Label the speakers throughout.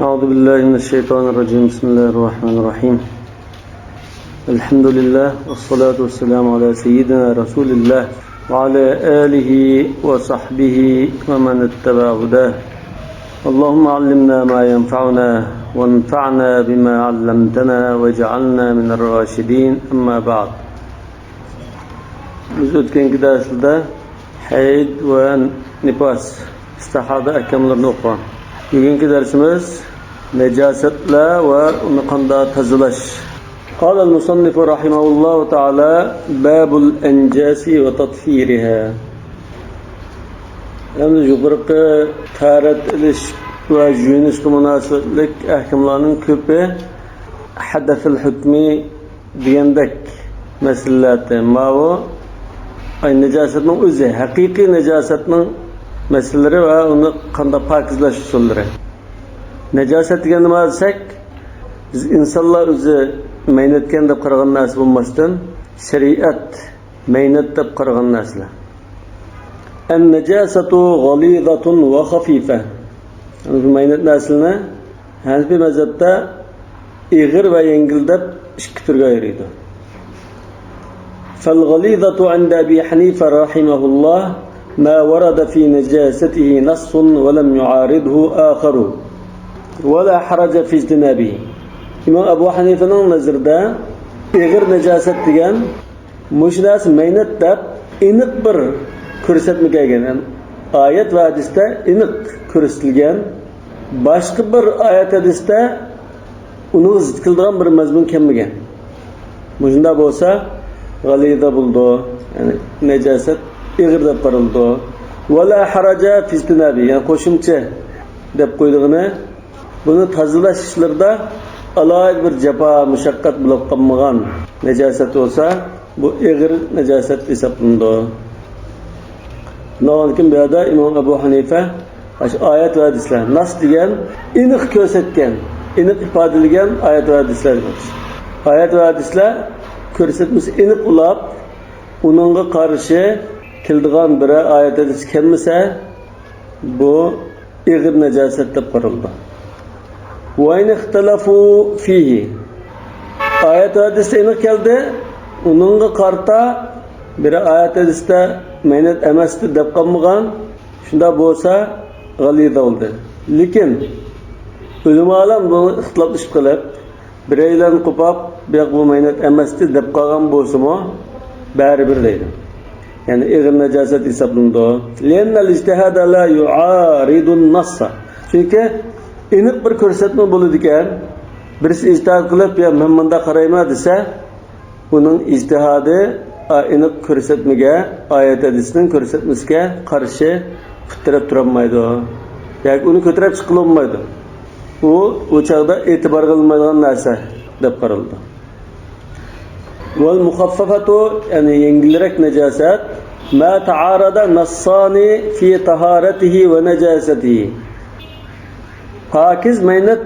Speaker 1: أعوذ بالله من الشيطان الرجيم. بسم الله الرحمن الرحيم. الحمد لله والصلاة والسلام على سيدنا رسول الله وعلى آله وصحبه ومن اتبع هداه. اللهم علمنا ما ينفعنا وانفعنا بما علمتنا واجعلنا من الراشدين. أما بعد. Biz o'tgan darsda hayd va nifos istihada ahkamlarini o'qigan. Bugungi darsimiz najosatlar va uni qanday tozalash. قال المصنف رحمه الله تعالى باب الأنجاس وتطهيرها. Yani yuqorqi tarat ilish va yuvishga munosabatlik ahkamlarning ko'pi hadathul hukmi degandek masalalardi. Ma'vo ay najosatning o'zi, haqiqiy najosatning masalalari va uni qanday pokizlash usullari. Najosat degan nima desak, biz insonlar o'zi maynatgan deb qaragan narsa bo'lmasdan, shariat maynat deb qaragan narsalar. An-najasatu ghalidhatun wa khafifa. Bu maynat narsani Hanafi mazhabda ig'ir va yengil deb ikki turga ayiradi. فالغليظة عند أبي حنيفة رحمه الله ما ورد في نجاسته نص ولم يعارضه آخر ولا حرج في اجتنابه. İmam Abu Hanifa'nın nazarında ig'ir najosat degan mushnas maynat deb aniq bir ko'rsatma kelgan. Oyat va hadisda aniq ko'rsatilgan. Boshqa bir oyat hadisda uni zid qildigan bir mazmun kelmagan. Bunda bo'lsa g'aliza bo'ldi, ya'ni najosat ig'ir deb qaraldi. Wala haraja fi istinabi, ya'ni qo'shimcha deb qo'ydig'ini buni tozalash ishlarida alohida bir jafo mushaqqat bo'lib qolmagan najosat bo'lsa, bu ig'ir najosat hisoblanadi. Nonkin bu yerda Imom Abu Hanifa oyat va hadislar nas degan aniq ko'rsatgan, aniq ifodalagan oyat va hadislar. Oyat va hadislar ko'rsatmasi aniq ulab, uningga qarshi keldigan bir oyat hadis kelmasa, bu ig'ir najosat deb qaraldi. Wa in ixtalafu fihi. Oyat va hadisda aniq keldi, uningga qarta bir oyat hadisda maynat emasdi deb qolmagan, shunda bo'lsa g'aliza bo'ldi. Lekin ulamolar buni ixtiloflashib qilib, bireylan qo'pab, bu maynat emasdi deb qolgan bo'lsa-mo, baribir deydi. Yani ig'ir najosat hisoblanadi. Li'anna al-ijtihada la yu'aridu an-nass. Chunki aniq bir ko'rsatma bo'ladi ekan, birisi ijtihod qilib, "Ya men bunda qarayman" desa, uning ijtihodi aniq ko'rsatmaga, oyat hadisning ko'rsatmasiga qarshi putirib turolmaydi. Yoki uni ko'tarib chiqilmaydi. Bu o'chaqda e'tibor qilinmaydigan narsa deb qaraldi. Wal mukhaffafatu, yani yengilroq najosat ma ta'arada nassani fi taharatihi va najasatihi. Pokiz maynat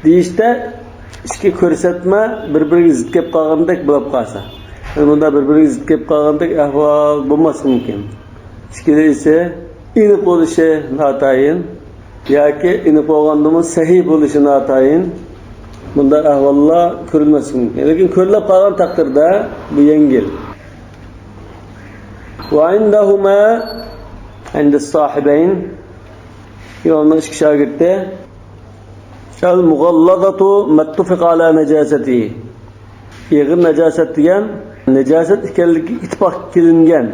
Speaker 1: deyishda ikki ko'rsatma bir-biriga zid kelib qolgandek bo'lib qolsa, bunda bir-biriga zid kelib qolgandek ahvol bo'lmasi mumkin. Ikkida esa aniq bo'lishi notayin yoki aniq bo'lgandimi sahih bo'lishi notayin. Bunda ahvollar ko'rilmasi mumkin. Lekin ko'rilib qolgan taqdirda bu yengil. Va indahuma inda sohibayn, yo'lning ikki shogirdi shal mughallazatu mattufiq ala najasati. Ig'ir najosat degan najosat ekanligi ittifoq qilingan.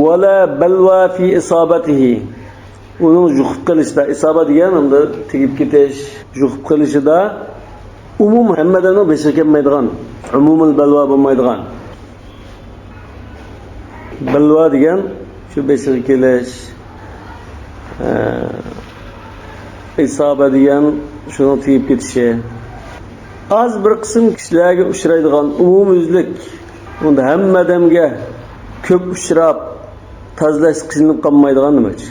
Speaker 1: Wala balwa fi isabatihi. Uning juqib qilishda, isobat degan unda tegib ketish, juqib qilishida umum hammadan beshi kelmaydigan, umumul balva bo'lmaydigan. Balva degan shu beshi kelish, isobat degan shuni tegib ketishi. Az bir qism kishilarga uchraydigan umumyuzlik, unda hammadamga ko'p uchrab tozalash qilinib qolmaydigan nimachi?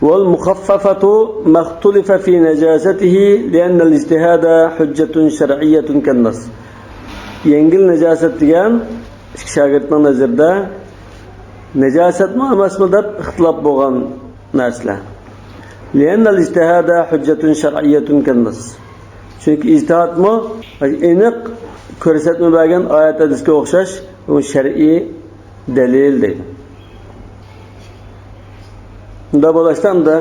Speaker 1: والمخففة ما اختلف في نجاسته لأن الاجتهاد حجة شرعية كالنص. Yengil najosat degan shogirdning nazarida najosatmi emasmi deb ixtilof bo'lgan narsalar. لأن الاجتهاد حجة شرعية كالنص. Çünkü ijtihad mı? Eniq ko'rsatma bergan oyat hadisga o'xshash, u shar'iy dalil deydi. Bunda bo'lashdan da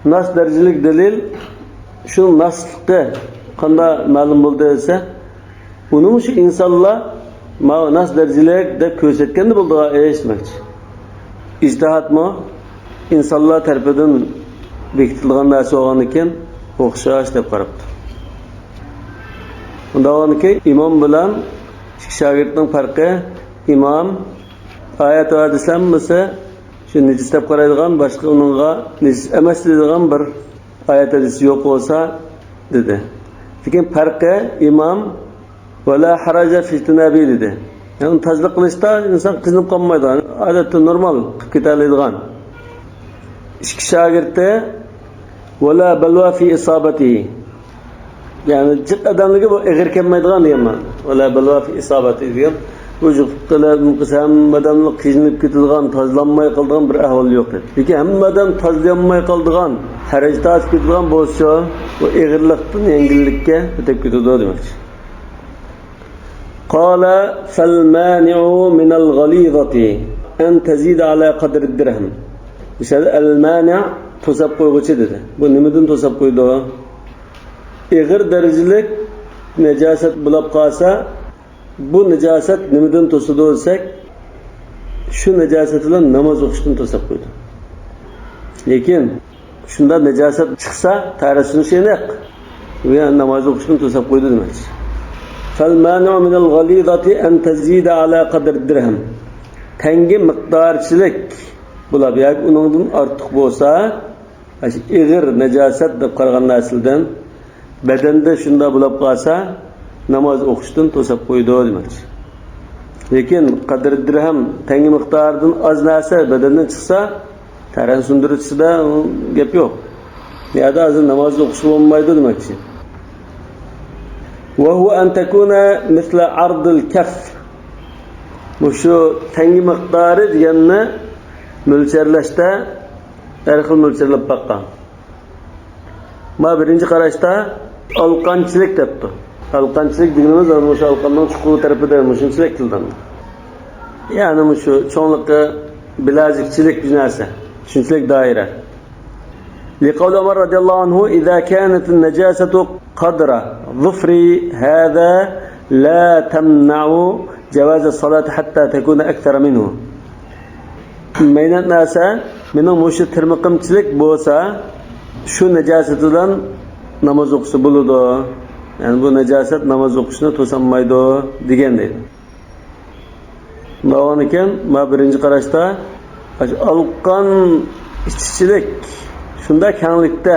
Speaker 1: nas darajalik dalil shu nasliqqa qanday ma'lum bo'ldi desa, uni shu insonlar nas darajalik deb ko'rsatganda bo'ldi demoqchi. Ijtihad mı? İnsanlar tarafidan bekitilgan narsa bo'lgan ekan, o'xshash deb qarabdi. Undaki imom bilan shogirdning farqi, imom oyat va hadislar bo'lsa shu nejis deb qaraydigan, boshqa uningga nejis emas deydigan bir oyat hadis yo'q bo'lsa dedi. Lekin farqi imom wala haraja fi tinabi dedi. Yani tazliq qilishda inson qizinib qolmaydi. Odatda normal qilib ketadigan. İki şagirde wala balwa fi isabati. Yani cid adamlığı bu eğer kelmaydigan deyman. Wala balwa fi isabati diyor. Bu juqtalar muqsam adamlık qizinib ketadigan, tozlanmay qoldigan bir ahvol yo'q dedi. Lekin hammadan tozlanmay qoldigan, harajat ketadigan bo'lsa, bu eg'irlikdan yengillikka o'tib ketadi demoqchi. Qala fal mani'u min al-ghalizati an tazid ala qadr ad-dirham. Mesela el-mani' to'sab qo'yg'uchi dedi. Bu nimadan to'sab qo'ydi? Eg'ir darajalik najosat bo'lib qolsa, bu najosat nimadan to'sadi desak, shu najosat bilan namoz o'qishdan to'sab qo'ydi. Lekin shunda najosat chiqsa, tarasini sheniq va namoz o'qishdan to'sab qo'ydi demakchi. Fal-mani'u min al-ghalizati an tazida ala qadr dirham. Tangi miqdorchilik bo'lib, yoki uningdan ortiq bo'lsa, ig'ir najosat deb qaragan narsadan badanda shunda bo'lib qolsa, namoz o'qishdan to'sab qo'ydi demoqchi. Lekin qadr dirham tangi miqdoridan oz narsa badandan chiqsa, taran sundirishida gap yo'q. Yo'da hozir namoz o'qish bo'lmaydi demoqchi. Wa huwa an takuna misla ard al-kaff. Bu shu tangi miqdori deganni mo'lcharlashda har xil mo'lcharlab baqqan. Ma birinchi qarashda alqanchilik debdi. Alqanchilik deganimiz o'sha alqanning chuqur tarafida shunchalik qildi. Ya'ni shu cho'nliqqa bilazikchilik bir narsa, shunchalik doira. لقول عمر رضي الله عنه إذا كانت النجاسة قدر ظفري هذا لا تمنع جواز الصلاة حتى تكون أكثر منه. Meynat narsa mening mushu tirmiqimchilik bo'lsa, shu najosatidan namoz o'qisa bo'ladi. Yani bu najosat namoz o'qishni to'sanmaydi degan deydi. Bundan ekan, ma birinchi qarashda alqan ichchilik shunda kenglikda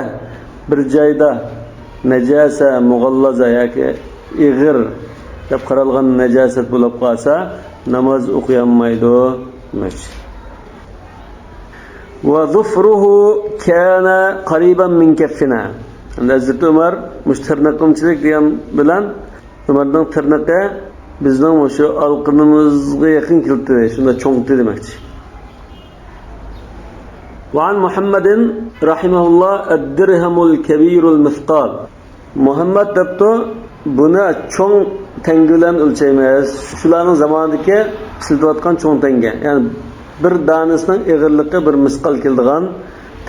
Speaker 1: bir joyda najasa, mug'allaza yoki ig'ir deb qaralgan najosat bo'lib qolsa, namoz o'qiyanmaydi demoqchi. Wa zufruhu kana qariban min kaffina. Hazrat Umar mushtarnaqimchilik degan bilan Umarning tirnaqi bizning o'sha alqinimizga yaqin keldi, shunda cho'ngdi demoqchi. وعن محمد رحمه الله الدرهم الكبير المثقال. Muhammad debdi buni cho'ng tanga bilan o'lchaymiz. Shularning zamonidagi ishlatayotgan cho'ng tanga. Ya'ni bir danasining eg'irligi bir misqal keladigan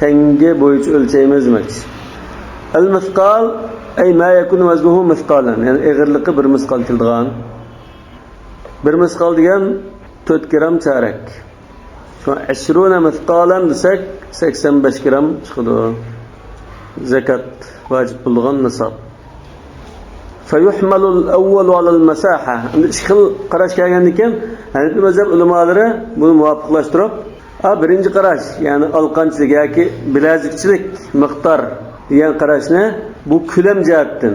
Speaker 1: tanga bo'yicha o'lchaymiz demoqchi. Al-misqal ay ma yakunu waznuhu misqalan. Ya'ni eg'irligi bir misqal keladigan. Bir misqal degan 4 gram charak. Şu 20 misqalan desak 85 gram chiqadi. Zakat vacib bo'lgan nisab. Fayuhmalu al-awwal 'ala al-masaha. Ishqil qarash kelgan ekan, Hanifi mazhab ulamolari buni muvofiqlashtirib, birinchi qarash, ya'ni alqanchilik yoki bilazikchilik miqdor degan qarashni bu ko'lam jihatdan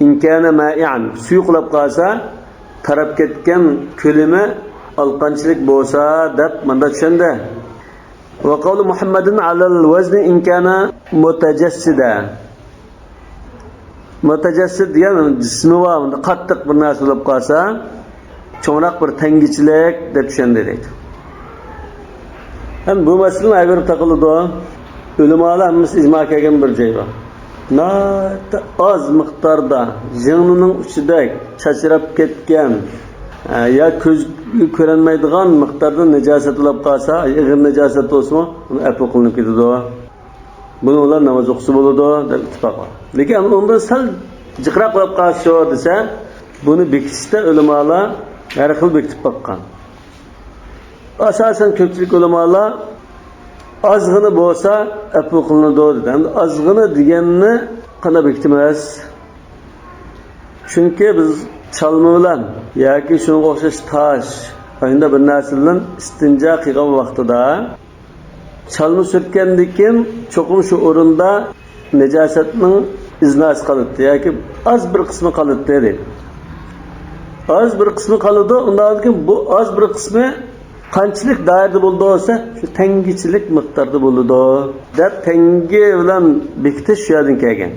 Speaker 1: inkana ma'ian suyuqlab qolsa, tarab ketgan ko'lami alqanchilik bo'lsa deb menda tushunda. Va qawlu Muhammadin 'ala al-wazn in kana mutajassida. Mutajassid degan jismi va qattiq bir narsa bo'lib qolsa, cho'nroq bir tangichilik deb tushunda deydi. Ham bu masalani ayirib taqiladi. Ulamalar hammasi ijmo kelgan bir joy bor. Az miqdorda jingnining uchidek chachrab ketgan ya ko'z ko'rinmaydigan miqdorda najosat bo'lib qolsa, ig'ir najosat bo'lsa, uni afu qilinib ketadi. Buni ular namoz o'qisa bo'ladi deb ittifoq bor. Lekin undan sal jiqrab qolib qolsa desa, buni bekitishda ulamalar har xil bekitib qo'ygan. Asosan ko'pchilik ulamalar azg'ini bo'lsa afu qilinadi dedi. Endi azg'ini deganni qana bekitmas. Chunki biz chalma bilan yoki shunga o'xshash tosh endi bir narsa bilan istinjo qilgan vaqtida chalma surtgandan keyin cho'qim shu o'rinda najosatning iznasi qoladi yoki az bir qismi qoladi dedi. Az bir qismi qoladi, undan keyin bu az bir qismi qanchalik doirada bo'ldi bo'lsa, shu tangichilik miqdorda bo'ladi deb tangi bilan bekitish shu yerdan kelgan.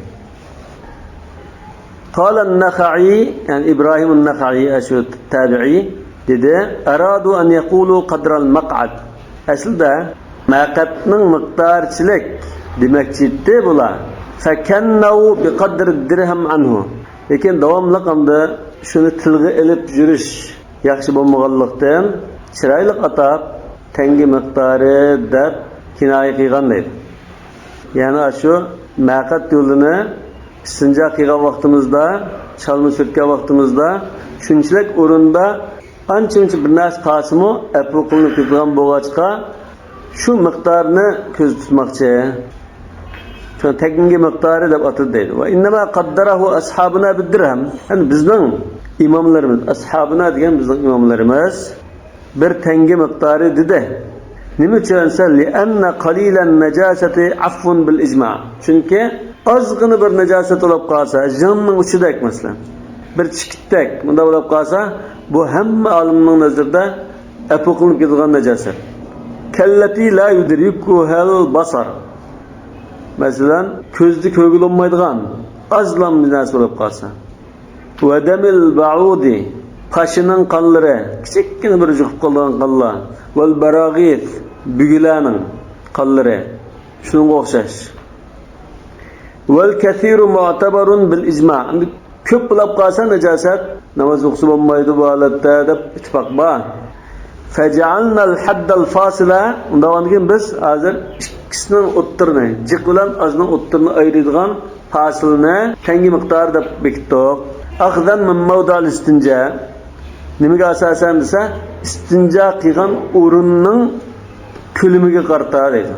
Speaker 1: قال النخعي يعني إبراهيم النخعي أشو التابعي dedi أرادوا أن يقولوا قدر المقعد aslida maqatning miqdorchilik demakchidi bular فكنوا بقدر الدرهم عنه lekin davomli qamda shuni tilga ilib yurish yaxshi bo'lmaganlikdan chiroyli atab tangi miqdori deb kinoya qilgan deydi. Ya'ni shu maqat yo'lini istinjo qilgan vaqtimizda, chalma surtgan vaqtimizda shunchalik o'rinda ancha-muncha bir narsa qolsa-mu, afu qilinib ketgan bo'lg'achqa shu miqdorni ko'z tutmoqchi. Shu tangi miqdori deb atadi deydi. Va innama qaddarahu ashabuna bid-dirham. Yani bizning imomlarimiz, ashabuna degan bizning imomlarimiz bir tangi miqdori dedi. Nima uchun? Li'anna qalilan najasati afun bil ijma'. Chunki ozgina bir najosat bo'lib qolsa, jinning uchidek masalan, bir chikitdak bunda bo'lib qolsa, bu hamma olimning nazarida afu qilinib ketgan najosat. Kallati la yudrikuhal basar. Masalan, ko'zni ko'rgilolmaydigan ozlam narsa bo'lib qolsa. Va damil ba'udi, pashining qonlari, kichikgina bir juqib qolgan qonlar, val barag'it, bugilarning qonlari shunga o'xshash. Vel kathiru mu'tabarun bil ijma'. Ko'p bo'lib qolsa najosat namoz o'qisa bo'lmaydi bu holatda deb ittifoq bor. Faj'alna al-hadd al-fasila. Undan keyin biz hozir ikkisining o'ttirini, jiq bilan ozning o'ttirini ayiradigan fasilni tangi miqdor deb bekitdik. Akhdan min mawda'il istinja. Nimaga asosan desa, istinjo qilgan o'rinning ko'lamiga qarata deydi.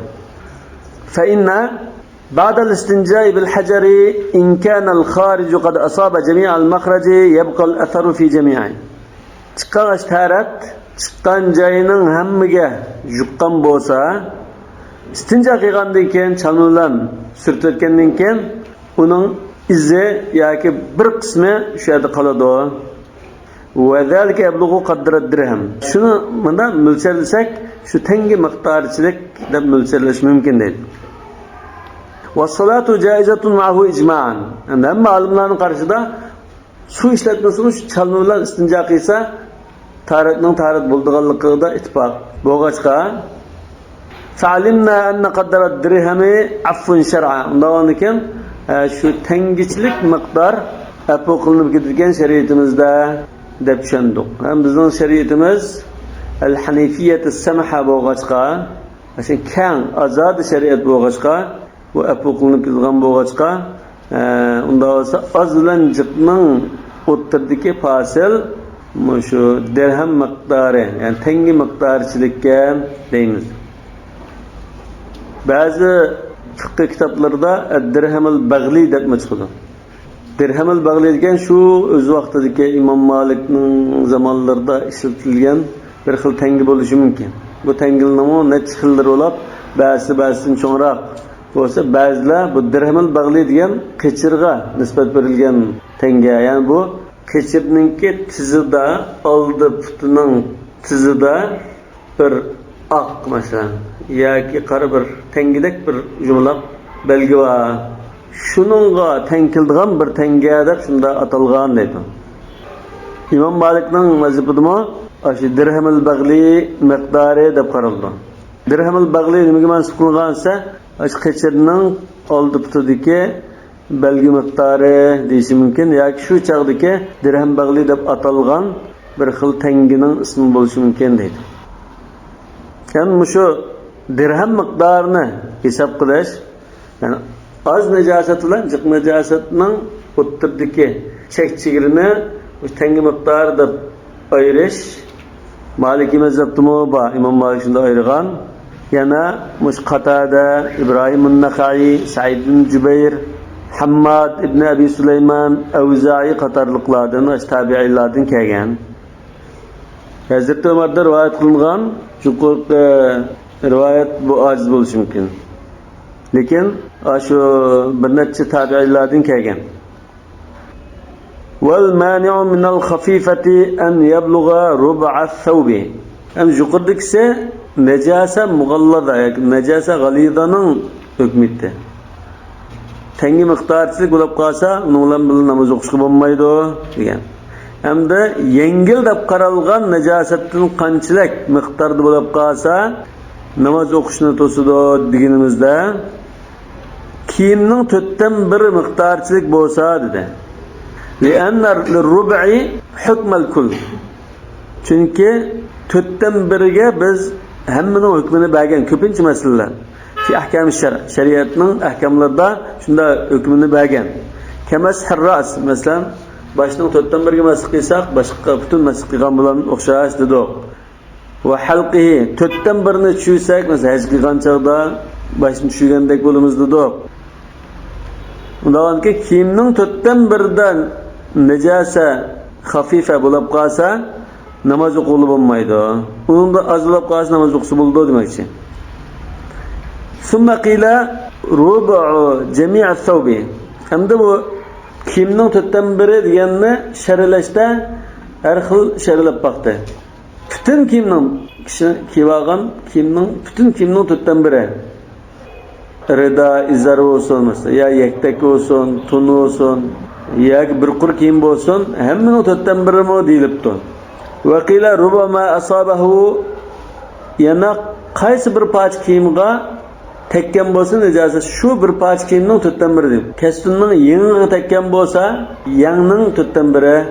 Speaker 1: Fa inna بعد الاستنجاء بالحجر إن كان الخارج قد أصاب جميع المخرج يبقى الأثر في جميعه. Çıkan ashtarat, çıkan joyining hammaga yuqqan bo'lsa, istinjo qilgandan keyin chalmadan surtayotgandan keyin uning izi yoki bir qismi shu yerda qoladi. Va zalika yablughu qadra dirham. Shuni bunda mo'ljallasak, shu tangi miqdorchilik deb mo'ljallash mumkin deydi. وَالصَّلَاةُ جَائِزَةٌ مَعَهُ إِجْمَاعًا. Yani hamma olimlarning qarshida su ishlatmasini shu chalma bilan istinjo qilsa, taratning tarat bo'lganligida ittifoq bo'lg'achqa فَعَلِمْنَا أَنَّ قَدْرَ الدِّرْهَمِ عَفٌّ شَرْعًا. Undan keyin shu tangichilik miqdor afu qilinib ketgan shariatimizda deb tushundik. Ham bizning shariatimiz al-hanifiyat as-samha bo'lg'achqa, o'sha keng azod shariat bo'lg'achqa bu afu qilinib ketgan bo'lg'achqa unda bo'lsa oz bilan jiqning o'ttirdagi fasil shu dirham miqdori, ya'ni tangi miqdorchilikka deymiz. Ba'zi fiqh kitoblarida dirhamul bag'li deb chiqadi. Dirhamul bag'li degan shu o'z vaqtidagi Imom Malikning zamonlarida ishlatilgan bir xil tangi bo'lishi mumkin. Bu tangining necha xillar bo'lib, ba'zisidan cho'ngroq bo'lsa, ba'zilar bu dirhamul bag'li degan qechirga nisbat berilgan tanga. Ya'ni bu qechirninki tizida, oldi putining tizida bir oq masalan yoki qora bir tangidek bir jumlaq belgi bor. Shuningga tenkildigan bir tanga deb shunda atalgan deydi. Imom Malikning mazhabida shu dirhamul bag'li miqdori deb qaraldi. Dirhamul bag'li nimaga mansub qilingansa, Aş keçirning oldi putidagi belgi miqdori deyishi mumkin yoki shu chog'dagi dirham bag'li deb atalgan bir xil tangining ismi bo'lishi mumkin deydi. Yani şu dirham miqdorini hisob qilish, yani az najosat bilan jiq najosatning o'rtasidagi chek-chegirini tangi miqdori deb ayirish Maliki mazhabdimi bor, Imom Malik shunda ayirgan. Yana mush Qatada, Ibrohim an-Naxai, Sa'id ibn Jubayr, Hammad ibn Abi Sulayman, Avza'i qatorliqlardan tabi'iylardan kelgan. Hazrat Umarda rivoyat qilingan, shu rivoyat bu ojiz bo'lishi mumkin. Lekin shu bir necha tabi'iylardan kelgan. Wal mani'u min al-khafifati an yablugha rub'a ath-thawb. Ham yuqordikse najasa mughallada yoki najasa g'alidaning hukmiti. Tangi miqdorsiz bo'lib qolsa, uning bilan namoz o'qishga bo'lmaydi degan. Hamda yengil deb qaralgan najosatning qanchalik miqdorda bo'lib qolsa, namoz o'qishni to'sidi deganimizda kiyimning 4dan 1 miqdorchilik bo'lsa dedi. Li'anna lir-rub'i hukm al-kull. Chunki 4dan 1ga biz hammaning hukmini bergan ko'pincha masalalar. Fi ahkam shariatning ahkamlarida shunda hukmini bergan. Kamas harras, masalan, başning 4dan 1ga masx qilsak, boshqa butun masx qilgan bilan o'xshash dedi. Va halqihi 4dan 1ni tushirsak, masalan, haj qilgan chog'da boshni tushirgandek bo'lamiz dedi. Undanki kiyimning 4dan 1dan najasa xafifa bo'lib qolsa, namoz o'qilib bo'lmaydi. Unda az bo'lib qolsa namoz o'qisa bo'ldi demoqchi. Summa qila rubu jami' ath-thawbi. Hamda bu kiyimning 4dan 1 deganni sharhlashda har xil sharhlab baqdi. Butun kiyimning kishi kiygan kiyimning butun kiyimning 4dan 1. Rida izar olsun mesela, ya yektek olsun, tun olsun, ya bir qur kiyim olsun, hammaning 4dan 1 mi deyilibdi. Va qila rubama asabahu, yana qaysi bir parcha kiyimga tekkan bo'lsa najosat shu bir parcha kiyimning 4dan 1 deb. Kastunning yengiga tekkan bo'lsa, yangning 4dan 1,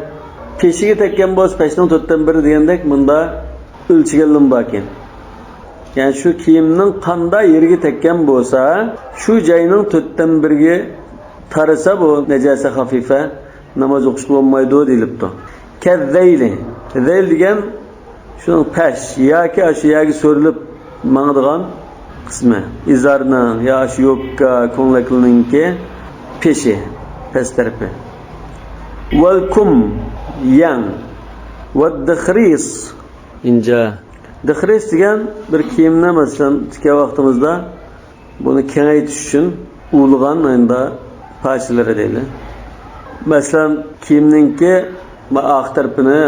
Speaker 1: peshiga tekkan bo'lsa, peshning 4dan 1 degandek bunda o'lchiganlim bor ekan. Yani şu kiyimning qanday yerga tekkan bo'lsa, shu joyning 4dan 1ga tarasa bu najasa xafifa namoz o'qish bo'lmaydi deyilibdi. Kazzayli. Zayl degan shu pash yoki shu yoki so'rilib mangdigan qismi, izarning yo shu yopka ko'nglakninki peshi, past tarafi. Wal kum yang wad dakhris inja. Dakhris degan bir kiyimni masalan tikka vaqtimizda buni kengaytirish uchun ulg'an endi parchalari deydi. Masalan kiyimningki oq tarafini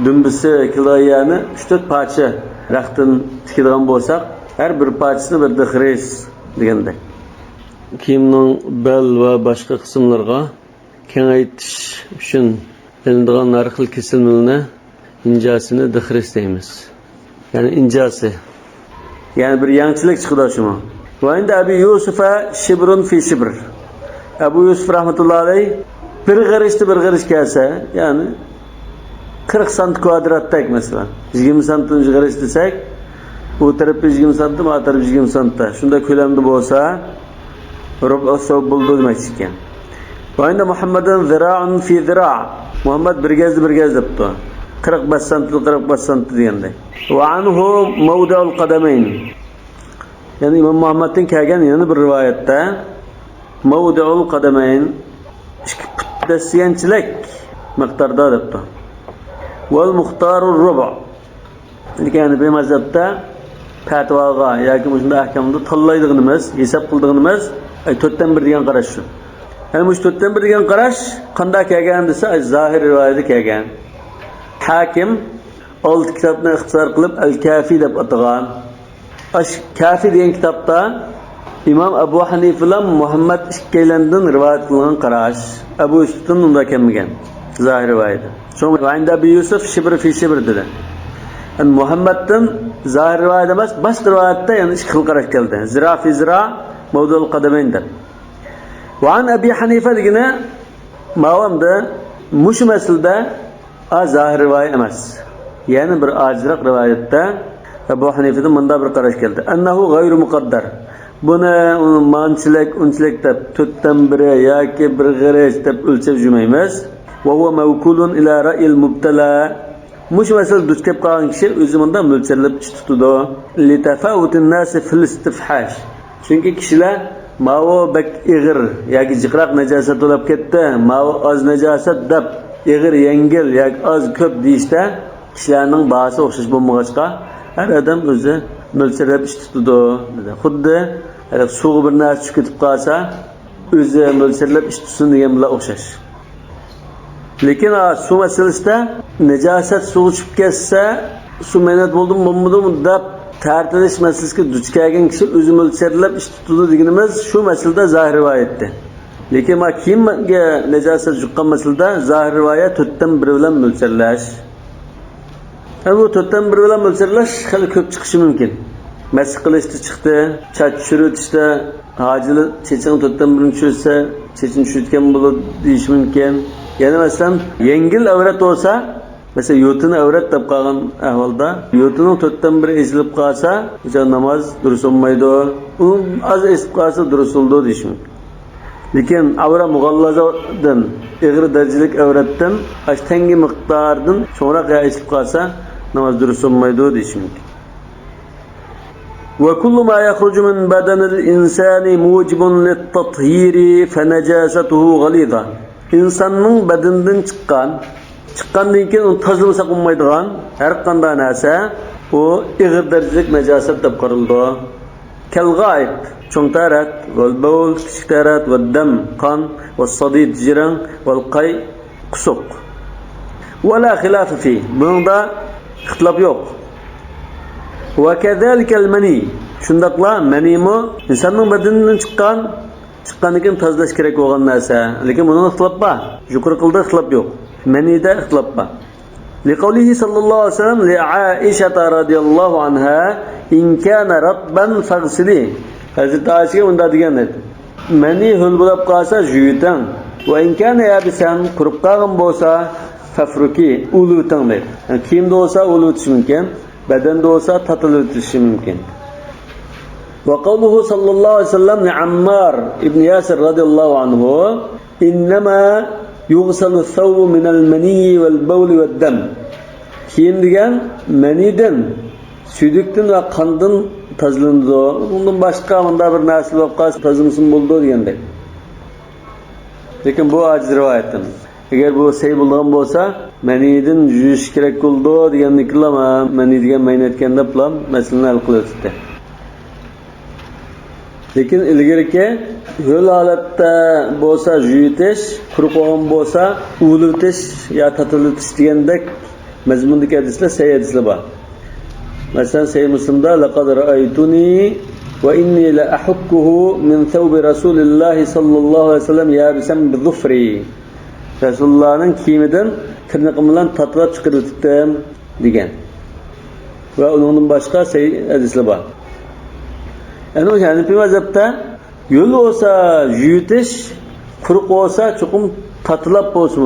Speaker 1: dumbisi kiloyani 3-4 parcha raqtin tikadigan bo'lsak, har bir parchasini bir dakhris deganda. Kiyimning bel va boshqa qismlarga kengaytirish uchun ilinadigan har xil kesilmalarni injasini dakhris deymiz. Yani incası. Yani bir yançılık çıkıdı şuna. Ve indi Ebu Yusuf'a şibrun fi şibr. Ebu Yusuf rahmetullahi aleyh bir gariş gelse, yani 40 sant kvadrattak mesela. 20 santim gariş desek, bu tarafı 20 santim, bu tarafı 20 santim. Şunda kölemde bolsa, rubu sav buldu demek iken. Ve indi Muhammed'in zira'un fi zira'. Muhammed bir gez yaptı. 45 santim deganda. Va anhu mawdi'ul qadamayn. Yani İmam Muhammed'in kelgan yana bir rivoyatda mawdi'ul qadamayn dasiyanchilik miqdorda debdi. Wal muxtarur rubu'. Yani bu mazhabda fatvoga yoki shunday ahkamda tanlaydiganimiz, hisob qildiganimiz 4dan 1 degan qarash shu. Yani bu 4dan 1 degan qarash qanday kelgan desa, zohir rivoyatda kelgan. Hakim old kitobni ixtisor qilib Al-Kafi deb atagan. Kafi degan kitobda İmam Abu Hanifa bilan Muhammad ikkalandan rivoyat qilingan qarash. Abu Yusufdan unda kelmagan. Zohir rivoyat. So'ngra Abu Abi Yusuf shibr fi shibr dedi. Muhammaddan zohir rivoyat emas, boshqa rivoyatda yana ikki xil qarash keldi. Zira fi zira mavdul qadamayn deb. Va an Abi Hanifa degina ma'lumda mush masalda zahir rivoyat emas. Ya'ni bir ajroq rivoyatda Abu Hanifadan bunda bir qarash keldi. Annahu g'ayru muqaddar. Buni manchilik, unchilik deb 4dan biri yoki bir g'iraj deb o'lchab yurmaymiz. Va huwa mawkulun ila ra'il mubtala. Mush masal duch kelib qolgan kishi o'zi bunda mo'lchallab ish tutadi. Li tafawutin nas fil istifhash. Chunki kishilar mavo bak ig'ir yoki jiqroq najosat bo'lib ketdi, mavo oz najosat deb ig'ir yengil yoki oz ko'p deyishda kishilarning bahsi o'xshash bo'lmag'achqa har odam o'zi mo'lchallab ish tutadi. Xuddi suv bir narsa tushib ketib qolsa, o'zi mo'lchallab ish tutsin degan bilan o'xshash. Lekin suv masalasida najosat suv tushib ketsa, suv mehnat bo'ldim deb tartilish masalasiga duch kelgan kishi o'zi mo'lchallab ish tutadi deganimiz shu masalada zahir rivoyatda. Lekin ma kiyimga najosat yuqqan masalada zahir rivoyat 4dan 1 bilan mo'lchallash. Bu 4dan 1 bilan mo'lchallash xili ko'p chiqishi mumkin. Masx qilishda chiqdi, chat tushirishda hojili cheching 4dan 1 tushirsa, cheching tushirgan bo'ladi deyish mumkin. Yana masalan, yengil avrat bo'lsa, mesela yotini avrat deb qolgan ahvolda yotining 4dan 1 ezilib qolsa, o'sha namoz durust bo'lmaydi. U az ezib qolsa durust bo'ldi deyish mumkin. Lekin avra mug'allazadan, ig'ir darajalik avratdan ashtangi miqdordan cho'roq ezib qolsa, namoz durust bo'lmaydi deyish mumkin. Wa kullu ma yakhruju min badanil insani mujibun lit-tathhiri fa najasatuhu ghaliza. İnsanning badanidan chiqqandan keyin uni tozalasa bo'lmaydigan har qanday narsa u ig'ir darajalik najosat deb qaraldi. Kal-g'aib, cho'ng tarat, wal bawl, kichik tarat, va dam, qon, va sadid, jirang, wal qay, qusuq. Wala xilaf fi. Bunda ixtilof yo'q. Va kadhalika al-mani. Shundaqla manimo insonning badanidan chiqqandan keyin tozalash kerak bo'lgan narsa. Lekin bunda ixtilof bor. Yuqori qildi ixtilof yo'q. Manida ixtilof bor. Liqawlihi sallallohu alayhi vasallam li Aisha radhiyallohu anha in kana ratban faghsili. Hazrat Aisha unda degan edi. Mani hul bo'lib qolsa yuyiting. Va in kana yabisan qurib qolgan bo'lsa fafruki uluting dedi. Yani kiyimda bo'lsa ulutish mumkin, badanda bo'lsa tatilitish mumkin. Wa qawluhu sallallohu alayhi vasallam li Ammar ibn Yasir radhiyallohu anhu innama yughsalu thawbu min al-mani wal-bawl wad-dam. Kiyim degan manidan, suydikdan va qondan tozalandi. Bundan boshqa bunda bir narsa bo'lib qolsa tozalmasin bo'ldi degandek. Lekin bu ajiz rivoyatdan. Agar bu sahih bo'lgan bo'lsa, manidan yuyish kerak bo'ldi deganliklar mani degan mayni aytganda bilan masalani hal qiladi. Lekin ilgariga yo'l holatda bo'lsa yuyitish, quruq bo'lgan bo'lsa ulutish yo tatilitish degandek mazmundagi hadislar sahih hadislar bor. Masalan, Sahih Muslimda laqad ra'aytuni va inni la ahukkuhu min thawbi Rasulillah sallallohu alayhi vasallam yabisan bi dhufri. Rasulullohning kiyimidan tirnoqim bilan tatlab chiqardim degan. Va undan boshqa sahih hadislar bor. Yani o Hanifi mazhabda yo'l olsa yuyitish, quruq olsa cho'qim tatilab bo'lsin,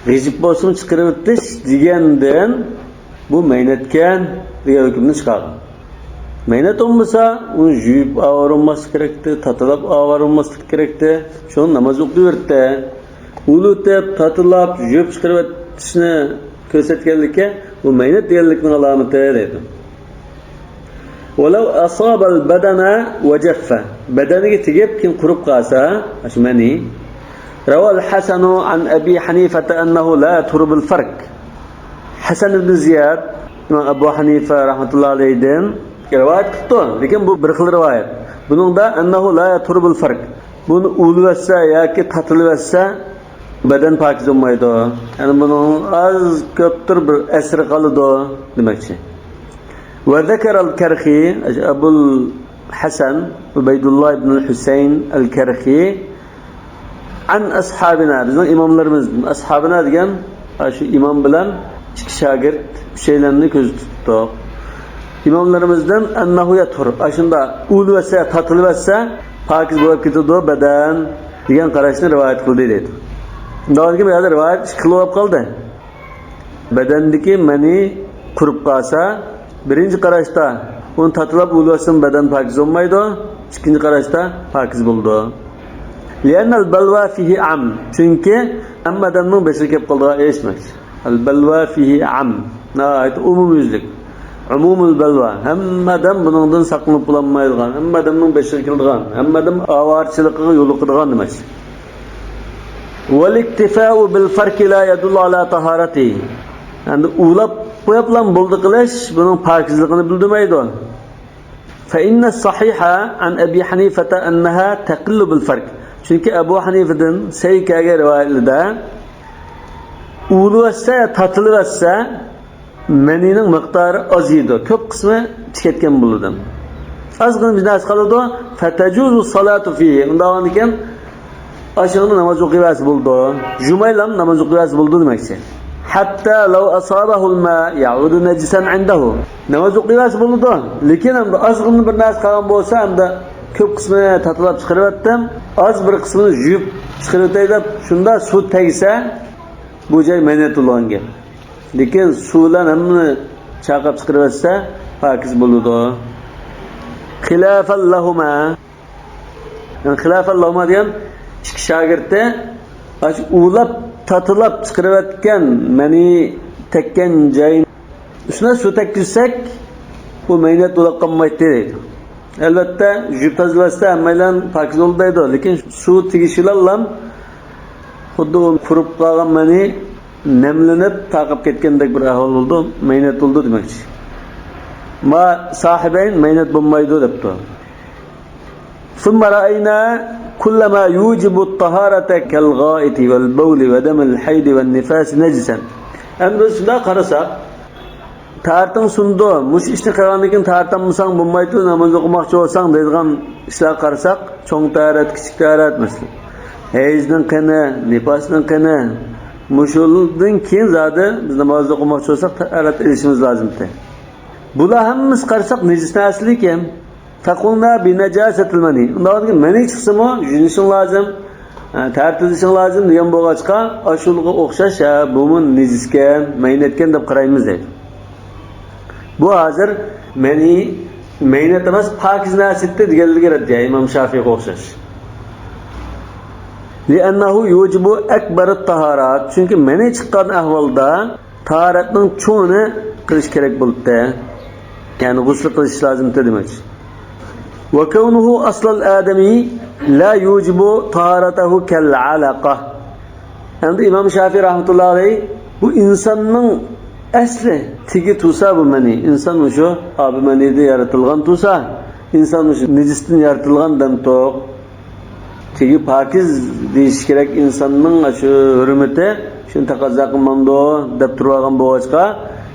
Speaker 1: g'ijib bo'lsin chiqarib o'tish degandan bu maynatgan degan hukmni chiqardi. Maynat olmasa uni yuyib avvarilmaslik kerakdi, tatilab avvarilmaslik kerakdi. Shuni namoz o'qiyverdi. Ulutib, tatilab, yuyib chiqarib o'tishni ko'rsatganlikka bu maynat deganlikning alomati deydi. ولو أصاب البدن وجفة بدنه تجيب كن قرب قاسا أشمني روى الحسن عن أبي حنيفة أنه لا ترب الفرق حسن بن زياد أبو حنيفة رحمة الله عليه دين رواية كتون لكن برخل رواية بنون دا أنه لا ترب الفرق بن أولوسا ياكي تطلوسا بدن پاکیز olmaydı yani bunun az köptür bir esir kalıdı demekçi. وذكر الكرخي أبو الحسن عبيد الله بن الحسين الكرخي عن أصحابنا bizning imomlarimiz ashabına degan shu imom bilan ikki shogird şeylarni ko'z tutdi. İmomlarimizdan annahu yatur ashunda ulvasa tatilvasa pokiz bo'lib ketadi badan degan qarashni rivoyat qildi deydi. Undan keyin bu yerda rivoyat qilib qoldi. Badandagi mani qurib qolsa, birinchi qarashda uni tatlab ulvasin badan pokiz bo'lmaydi, ikkinchi qarashda pokiz bo'ldi. Li'annal balwa fihi am. Chunki hammadanning beshir kelib qoldigan emas. Al balwa fihi am. Nəhayət umumyüzlük. Umumul balwa. Hammadan buningdan saqlanib qo'lmaydigan, hammadanning beshir keldigan, hammadan avarchilikqa yo'liqadigan emas. Wal iktifa'u bil farqi la yadullu ala taharati. Yani ulab qo'yib bilan bo'ldi qilish buning pokizligini bildirmaydi. Fa inna as-sahiha an Abi Hanifata annaha taqillu bil farq. Chunki Abu Hanifadan Saykaga rivoyatlarda ulvasa tatilvasa manining miqdori oz edi. Ko'p qismi ketgan bo'ldi. Ozgina biznes qoladi, fatajuzu salatu fihi. Undan ekan aşağıda namaz okuyası buldu. Jumaylam namaz okuyası buldu demekçi. Hatta law asabahul ma ya'udu najisan indahu. Namaz okuyası buldu. Lekin ham azg'in bir narsa qolgan bo'lsa, hamda ko'p qismini tatlab chiqaryaptim. Az bir qismini yuvib chiqaryapay deb shunda suv tegsa, bu joy manatulonga. Lekin suvlar hamma chaqab chiqaryapsa, pokiz bo'ladi. Xilafan lahuma. Yani xilafan lahuma degan ikki shogirdni ulab tatılab chiqarayotgan mani tekkan joy ustuna suv tekkizsak bu maynat to'lab qolmaydi deydi. Albatta yuvib tozalashda hammadan pokiz bo'lmaydi, lekin suv tegishilar xuddi qurib qolgan mani namlanib taqib ketgandek bir ahvol bo'ldi, maynat bo'ldi demakchi. Ma sohibayn maynat bo'lmaydi debdi. ثم رأينا كل ما يوجب الطهارة كالغائط والبول ودم الحيض والنفاس نجسا. Endi shunda qarasak, tartın sundu, mush ishni qilgandan tartanmasang bo'lmaydi, namoz o'qimoqchi bo'lsang deydigan ishlar qarasak, cho'ng tarat, kichik tarat masalan. Hayzning qani, nifasning qani, mushuldan keyin zodi biz namoz o'qimoqchi bo'lsak, tarat ilishimiz lozimdir. Bular hammasi qarasak nejisni asli ekan. Taqulna bi najasatil mani. Undan mani chiqsa-mu, yunishing lozim, tartizishing lozim degan bo'lg'achqa, ashulga o'xshash, bu nejiskan, maynatgan deb qaraymiz deydi. Bu hozir mani maynat emas, pokiz narsa deganlarga raddiya Imom Shafiyga o'xshash. Li'annahu yujibu akbar at-taharat. Chunki mani chiqqan ahvolda tahoratning cho'ni qilish kerak bo'ldi. Ya'ni g'usl qilish lozim demak. وكونه أصل الآدمي لا يوجب طهارته كالعلقة. عند İmam Şafii rahmetullahi aleyh bu insanın asli tigi tusa bu mani. İnsan şu abi manide yaratılgan tusa. İnsan şu necistin yaratılgan demtok. Tigi pakiz deyiş gerek insanın şu hürmeti şunu takazza qilmamdo deb turgan bo'g'achqa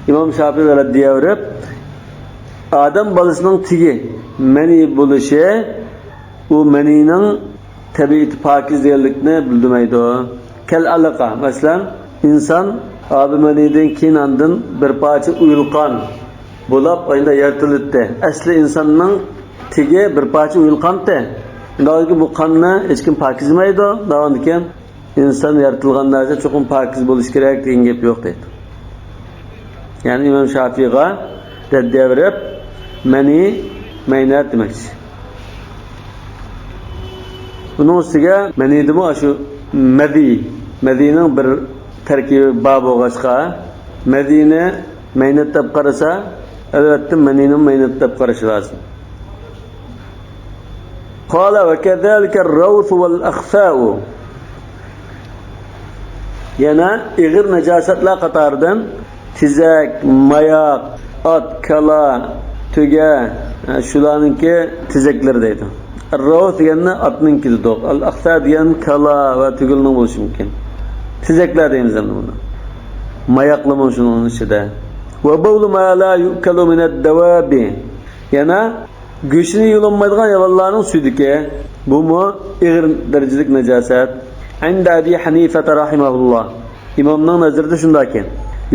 Speaker 1: İmam Şafii raddiya berib Adam balasining tigi mani bo'lishi u manining tabiati pokiz deganlikni bildirmaydi. Kal alaqa masalan inson abi manidan keyin andin bir parcha uyulqon bo'lib endi yaratildi. Asli insonning tigi bir parcha uyulqonda. Undan bu qonni hech kim pokizmaydi. Undan keyin inson yaratilgan narsa cho'qim pokiz bo'lishi kerak degan gap yo'q deydi. Ya'ni Imom Shafiyga raddiya berib mani maynat demakchi. Bunun ustiga manidimi shu madining bir tarkibi bor bo'lg'achqa madini maynat deb qarasa, albatta manini maynat deb qarash lozim. Qala va kadhalika ar-rawth wal akhfa'u. Yana ig'ir najosatlar qatoridan tizak, mayoq, ot, kala, tuga shularningki tizaklar deydi. Ar-rawth deganni otning kididoq. Al-akhfa degan kala va tugilning bo'lishi mumkin. Tizaklar deymiz endi buni. Mayoqlama shuning ichida. Va bawlu ma la yukalu min ad-dawabi. Yana go'shini yulanmaydigan hayvonlarning sudiki. Bu mu ig'ir darajalik najosat. Inda Abi Hanifa rahimahullah. İmamning nazarida shunday ekan.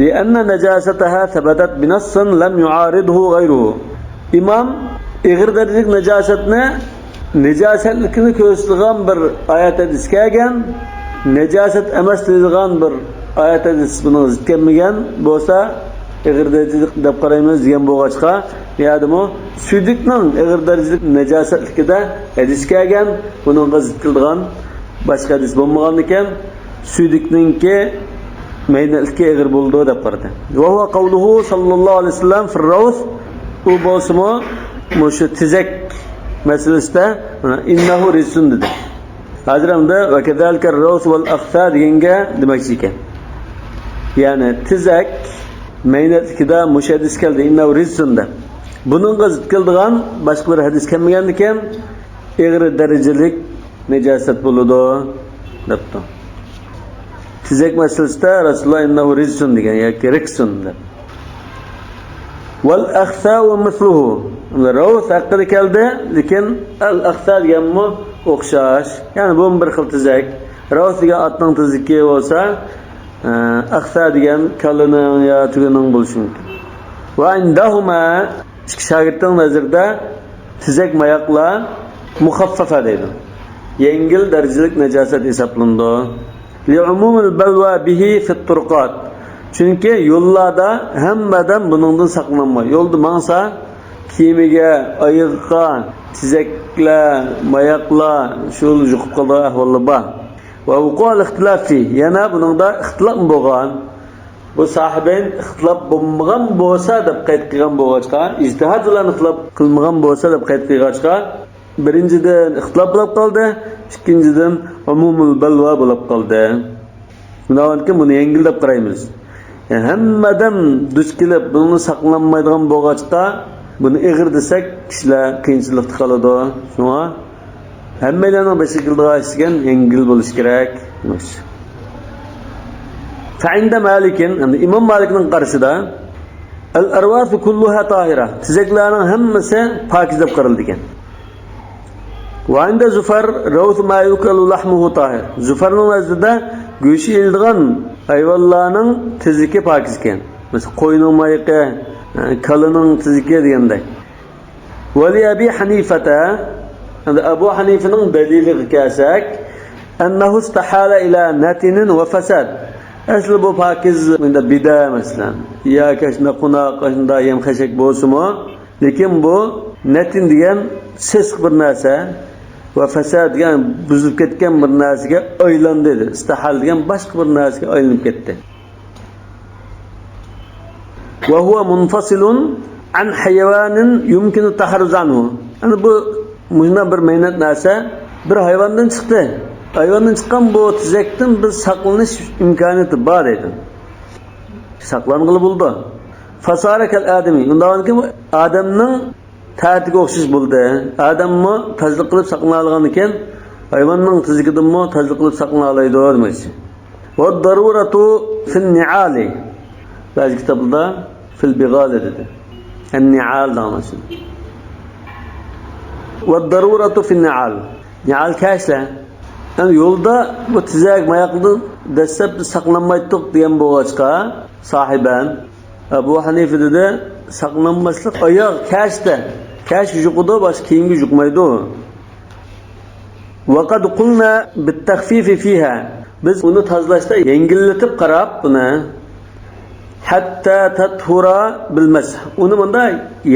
Speaker 1: لأن نجاستها ثبتت بنص لم يعارضه غيره. İmam ig'ir darajalik najosatni nejosatlikni ko'rsatgan bir oyat hadis kelgan, nejosat emas deydigan bir oyat hadis buni zid kelmagan bo'lsa, ig'ir darajalik deb qaraymiz degan bo'lg'achqa, ya'ni suydiqning ig'ir darajalik nejosatligida hadis kelgan, buningga zid keladigan boshqa hadis bo'lmagan ekan, suydiqningki maynallikka ig'ir bo'ldi deb qaradi. Va huwa qawluhu sallallohu alayhi vasallam fi rawth, u bo'lsa-mu mushu tizak masalasida innahu rizsun dedi. Hozir hamda va kadalika rawth wal akhfa deganga demoqchi ekan. Ya'ni tizak maynatlikida mushu hadis keldi, innahu rizsun deb. Buningga zid keladigan boshqa bir hadis kelmagan ekan, ig'ir darajalik najosat bo'ladi debdi. Tizak masalasida Rasululloh innahu rizsun degan yoki riksun deb. Wal akhfa wa mithluhu. Rawth haqida keldi, lekin al akhfa deganmi o'xshash. Ya'ni bu bir xil tizak. Rawth degan otning tiziki bo'lsa, akhfa degan kalining yo tugining bo'lishi mumkin. Va indahuma ikki shogirdning nazarida tizak mayoqlar mukhaffafa deydi. Yengil darajalik najosat hisoblandi. Li'umumil balwa bihi fit turqat. Chunki yo'llarda hammadan buningdan saqlanma. Yo'lda mangsa kiyimiga, oyoqqa tizaklar, mayoqlar shu yuqib qolgan ahvollar bor. Va uqal ixtilafi, yana buningda ixtilof bo'lgan. Bu sahibain ixtilof bo'lmagan bo'lsa deb qayd qilgan bo'lg'achqa, ijtihod bilan ixtilof qilmagan bo'lsa deb qayd qilg'achqa, birinchidan ixtilof bo'lib qoldi, ikkinchidan umumul balva bo'lib qoldi. Bundan buni yengil deb qaraymiz. Yani hammadan duch kelib buni saqlanmaydigan bo'lg'achqa, buni ig'ir desak, kishilar qiyinchilikda qoladi. Shunga hammalarning bashi qildigan yengil bo'lish kerak. Fa'inda Malikin, yani Imom Malikning qarashida al-arwaf kulluha tahira. Tizaklarning hammasi pokiz deb qaraldi ekan. Va inda Zufar rawth ma yukalu lahmuhu tahir. Zufarning nazdida go'shi ildigan hayvonlarning tiziki pokiz ekan. Masalan, qo'yning mayiqi, kalining tiziki degandek. Va li Abi Hanifata, Abu Hanifaning daliliga kelsak, annahu istahala ila natinin wa fasad. Asli bu pokiz bunda bida masalan, ya kashna qunaq, qashna yem xashak bo'lsa-mu, lekin bu natin degan sesq bir narsa va fasad degan buzilib ketgan bir narsaga aylandi dedi. Istahal degan boshqa bir narsaga aylanib ketdi. Va huwa munfasilun an hayawanin yumkinu taharruz anhu. Ana bu mujna bir mehnat narsa bir hayvondan chiqdi. Hayvondan chiqqan bu tizakdan biz saqlanish imkoniyati bor edi. Saqlang'ili bo'ldi. Fasarakal adami. Undan keyin odamning ta'tiga o'xshash bo'ldi. Odammi tazliq qilib saqlana olgan ekan, hayvonning tizikidanmi tazliq qilib saqlana oladi demoqchi. Va daruratu fil ni'ali. Ba'zi kitoblarda fil bigal dedi. An-ni'al demoqchi. Va daruratu fil ni'al. Ni'al kashla. Yani yo'lda bu tizak mayoqdan dastlab saqlanmaydiq degan bo'lg'achqa, sahiban Abu Hanifa dedi, saqlanmaslik oyoq kashda. Kash yuqudi, boshqa kiyimga yuqmaydi. Va qad qulna bit-takhfif fiha. Biz uni tozalashda yengillatib qarab buni hatta tathura bil masah. Uni bunda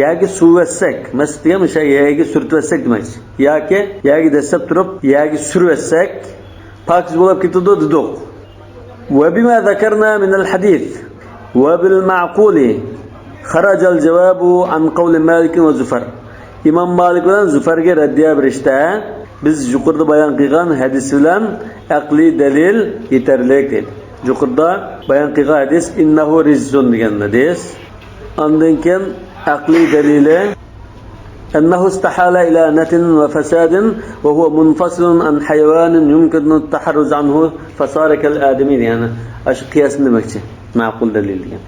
Speaker 1: yagi suvvatsak, masah degan o'sha yagi surtvatsak demakchi. Yoki yagi dastlab turib yagi survatsak pokiz bo'lib ketadi dedik. Va bima zakarna min al-hadith va bil ma'quli kharaja al-jawabu an qawl Malik va Zufar. Imom Malik bilan Zufarga raddiya berishda biz yuqorida bayon qilgan hadis bilan aqli dalil yetarli dedi. Yuqorida bayon qilgan hadis innahu rizsun degan hadis. Ondan keyin aqli dalili annahu istahala ila natin va fasadin va huwa munfasilun an hayawanin yumkinu at-taharruz anhu fasara kal adami, yani ash qiyas demakchi. Ma'qul dalil degan.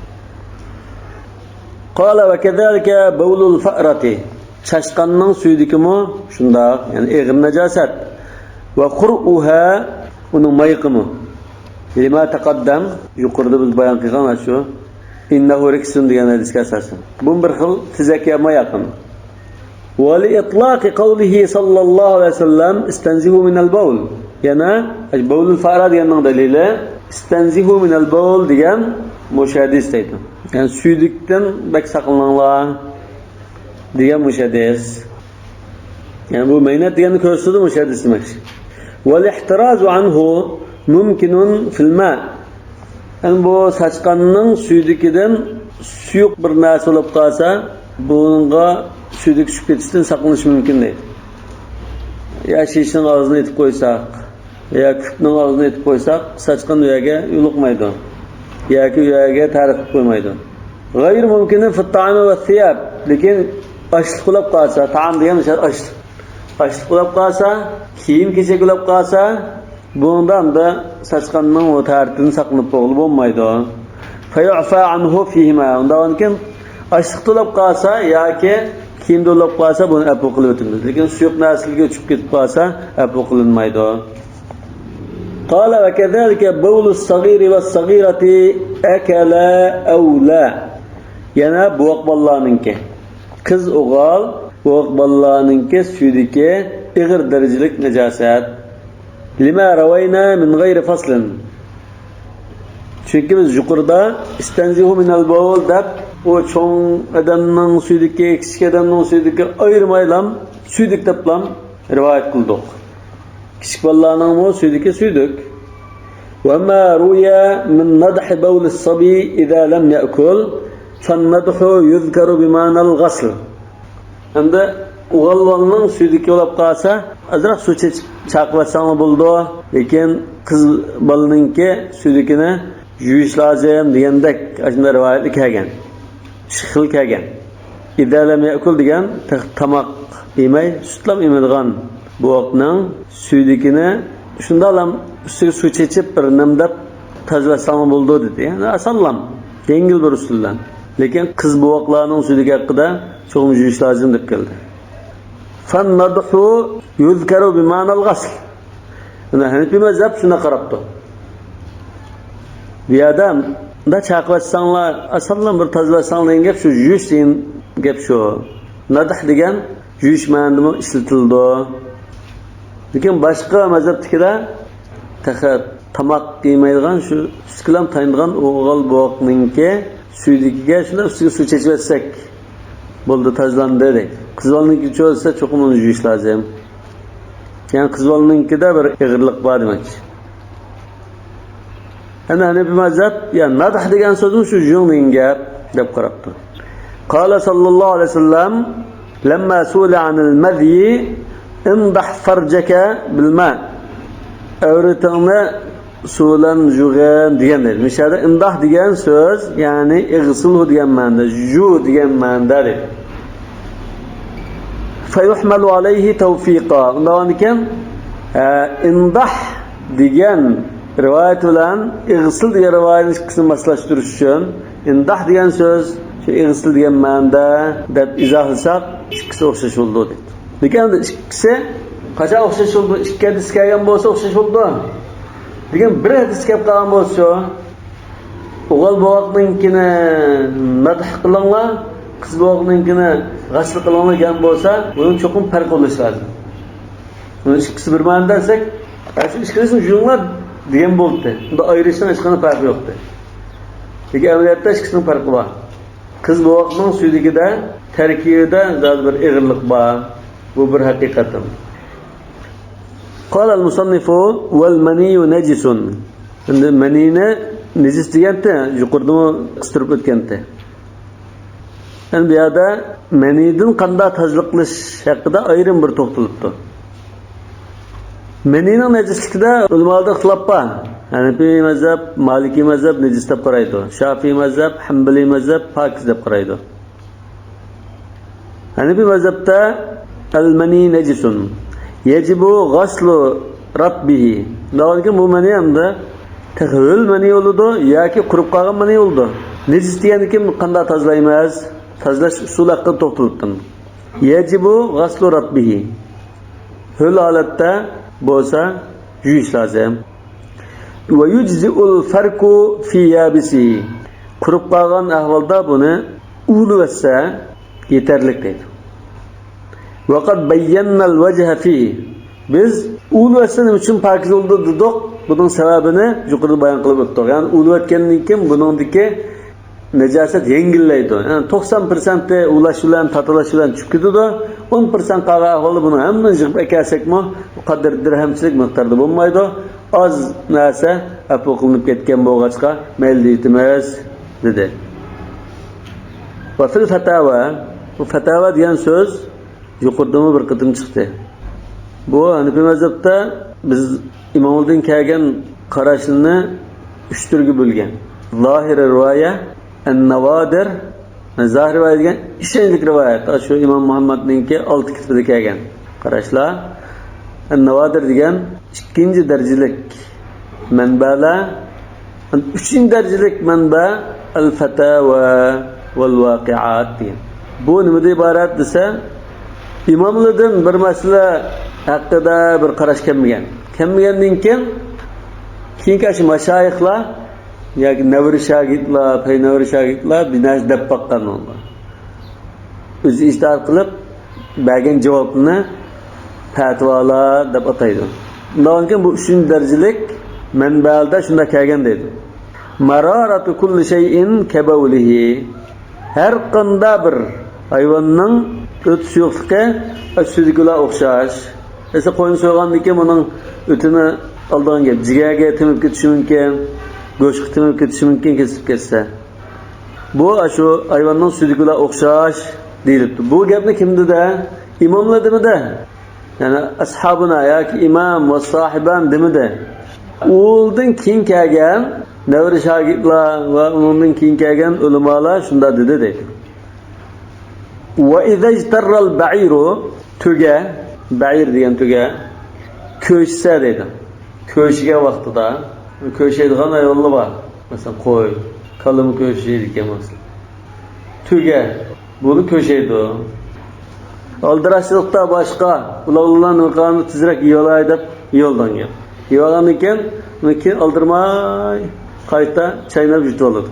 Speaker 1: Qala va kadhalika bawlul fa'rati. Chashqanning suyudikimi shundoq, ya'ni ig'ir najosat. Va qur'uha, uning mayiqimi. Lima taqaddam, yuqorida biz bayon qilgan shu innahu riksun degan hadisga asosan. Bu bir xil tizakka mayoqmi. ولإطلاق قوله صلى الله عليه وسلم استنزهوا من البول. Yana bavlul fara deganning dalili istanzihu min al-bawl degan mushadis deydi. Yani suyudikdan bak saqlaninglar degan mushadis. Yani bu meynat deganni ko'rsatdi mushadis demak. Wal ihtirazu anhu mumkinun fil ma. Yani bu saçqanning suyudikidan suyuq bir narsa bo'lib qolsa, bunga suyudik tushib ketishdan saqlanish mumkin deydi. Ya shishning og'zini etib qo'ysak, ya küpning og'zini etib qo'ysak, saçqan u yerga yo'liqmaydi. Yoki u yerga ta'rif qo'ymaydi. G'ayr mumkin fi at-ta'am va thiyab. Lekin ochliq bo'lib qolsa, ta'am degan ochliq. Ochliq bo'lib qolsa, kiyim-kechak bo'lib qolsa, bundan da saçqanning o ta'rifini saqlanib qo'yib bo'lmaydi. Fa yu'fa anhu fihima. Undan keyin ochliq bo'lib qolsa yoki kiyim bo'lib qolsa buni afu qilib o'tamiz. Lekin suyuq narsalarga uchib ketib qolsa afu qilinmaydi. قال وكذلك بول الصغير والصغيرة أكلا أو لا. Yana buvoq bolalarninki. Qiz o'g'il buvoq bolalarninki suyudiki ig'ir darajalik najosat. Lima rawayna min g'ayri faslin. Chunki biz yuqorida istanzihu min al-bawl deb o cho'ng odamning suyudiki, kichik odamning suyudiki ayirmaylam, suyudik deblam rivoyat qildik. Kichik bolalarning o suyudiki suyudik. Wa ma ruya min nadh bawl as-sabi idha lam ya'kul fan-nadhu yuzkaru bi ma'na al-ghasl. Endi o'g'ilning suyudiki bo'lib qolsa, azroq suv chaqvatsang bo'ldi, lekin qiz bolaninki suyudikini yuvish lozim degandek ajna rivoyat kelgan. Shixil kelgan. Idha lam ya'kul degan tamoq yemay, sutlam yemaydigan buvoqning suyudikini shunday ham ustiga suv chechib bir namdab tozalatsang bo'ldi dedi. Yani asallam yengil bir usuldan. Lekin qiz buvoqlarning suyudiki haqida cho'g'im yuvish lozim deb keldi. Fan-nadhu yuzkaru bi ma'na al-ghasl. Ana Hanifi mazhab shuna qarabdi. Bu adam da chaqvatsanglar, asallam bir tozalatsang degan gap shu yuvish degan gap shu. Nadh degan yuvish ma'nida ishlatildi. Lekin boshqa mazhabdagilar tamoq yeymaydigan shu ustilam tayingan o'g'il buvoqninki suyudikiga shunda ustiga suv chechib etsak bo'ldi, tozalandi deydi. Qiz bolaninki cho'lsa cho'qim uni yuvish lozim. Yani qiz bolaninkida bir ig'irlik bor demak. Ana Hanifi mazhab ya nadh degan so'zim shu jo'ng gap deb qarabdi. Qala sallallohu alayhi vasallam lamma su'ila 'anil madhi imdah farjaka bil ma. Avratini suvlan jug'an deganlar. Mishada imdah degan so'z, ya'ni ig'silhu degan ma'noda, ju degan ma'noda deydi. Fayuhmalu alayhi tawfiqa. Undan keyin imdah degan rivoyat bilan ig'sil degan rivoyatni ikkisini maslashtirish uchun imdah degan so'z shu ig'sil degan ma'noda deb izohlasak, ikkisi o'xshash bo'ldi dedi. Lekin ikkisi qachon o'xshash bo'ldi? Ikki hadis kelgan bo'lsa o'xshash bo'ldi. Lekin bir hadis kelib qolgan bo'lsa, o'g'il buvoqninkini madh qilinglar, qiz buvoqninkini g'asl qilinglar degan bo'lsa, buning cho'qim farq bo'lishi lozim. Buni ikkisi bir ma'noda desak, shu ikkisini jumlar degan bo'ldi. Bunda ayrishdan hech qanday farqi yo'qdi. Lekin amaliyotda ikkisining farqi bor. Qiz buvoqning suyudikida tarkibida zot bir ig'irlik bor. Bu bir haqiqatim. Qala al-musannifu wal maniyu najisun. Endi manini najis deganda yuqorida qistirib o'tganda. Endi bu yerda manidin qanday tozalik qilish haqida ayrim bir to'xtalibdi. Manining najisligida ulamolarda ixtilof bor. Hanifi mazhab, Maliki mazhab najis deb qaraydi. Shafiy mazhab, Hanbali mazhab pokiz deb qaraydi. Hanifi mazhabda al-mani najisun. Yajibu ghaslu rabbihi. Navalki bu mani hamda tahvil mani bo'ladi yoki qurib qolgan mani bo'ladi. Najis degani kim qanday tozalaymiz? Tozalash usuli haqida to'xtaldim. Yajibu ghaslu rabbihi. Hul holatda bo'lsa yuvish lozim. Va yujzi'ul farqu fi yabisi. Qurib qolgan ahvolda buni uvlasa yetarli deydi. وَقَدْ بَيَّنَّا الْوَجْهَ فِيهِ Biz ulvatsanim uchun pokiz bo'ldi dedik. Bunun sababini yuqorida bayon qilib o'tdik. Ya'ni ulvatgandan keyin buningdagi najosat yengillaydi. Yani 90% ulash bilan tatalash bilan tushib ketadi. 10% qolgan ahvoli buni hammani yig'ib akasekmi, qadar dirhamchilik miqdorda bo'lmaydi. Az narsa apu qilinib ketgan bo'lg'achqa mayli etimiz dedi. Va fil fatawa, bu fatawa degan so'z yuqoridami bir qitim chiqdi. Bu Hanifi mazhabda biz imomdan kelgan qarashni 3 turga bo'lgan. Zahir rivoya, an-navadir, zahir rivoya degan ishonchli rivoyat. Shu Imom Muhammadningki 6 kitobida kelgan qarashlar. An-navadir degan ikkinchi darajalik manbalar, 3-chi darajalik manba al-fatawa val waqi'at degan. Bu nimadan iborat desa, imomlardan bir masala haqida bir qarash kelmagandan keyin shu mashayixlar yoki navri shogirdlar, paynavri shogirdlar binoz deb baqqan onlar. O'zi ishtihod qilib bergan javobni fatvolar deb ataydi. Undan keyin bu 3 darajalik manbalarda shunda kelgan deydi. Mararatu kulli shay'in kabawlihi. Har qanday bir hayvonning o't suyuqligi ashudikula o'xshash. Esa qo'yin so'ygandan keyin uning o'tini oldigan gap jigarga temib ketishi mumkin, go'shtga temib ketishi mumkin kesib ketsa. Bu shu hayvonning sudikula o'xshash deyilibdi. Bu gapni kimda? Imomlardimida? Yani ashabına yoki imom va sohiban demida? O'ldan keyin kelgan navri shogirdlar va undan keyin kelgan ulamolar shunda dedi deydi. Va idza ijtarra al-ba'iru tuga, ba'ir degan tuga ko'chsa deydi. Ko'chiga vaqtida ko'chaydigan ayollar bor. Masalan, qo'y, kalim ko'chaydi ekan masalan. Tuga buni ko'chaydi. Aldirashliqda boshqa ularning qonuni tezroq yolay deb yo'ldan gel. Yo'ldan ekan, uni aldirmay qayta chaynab yutib oladi.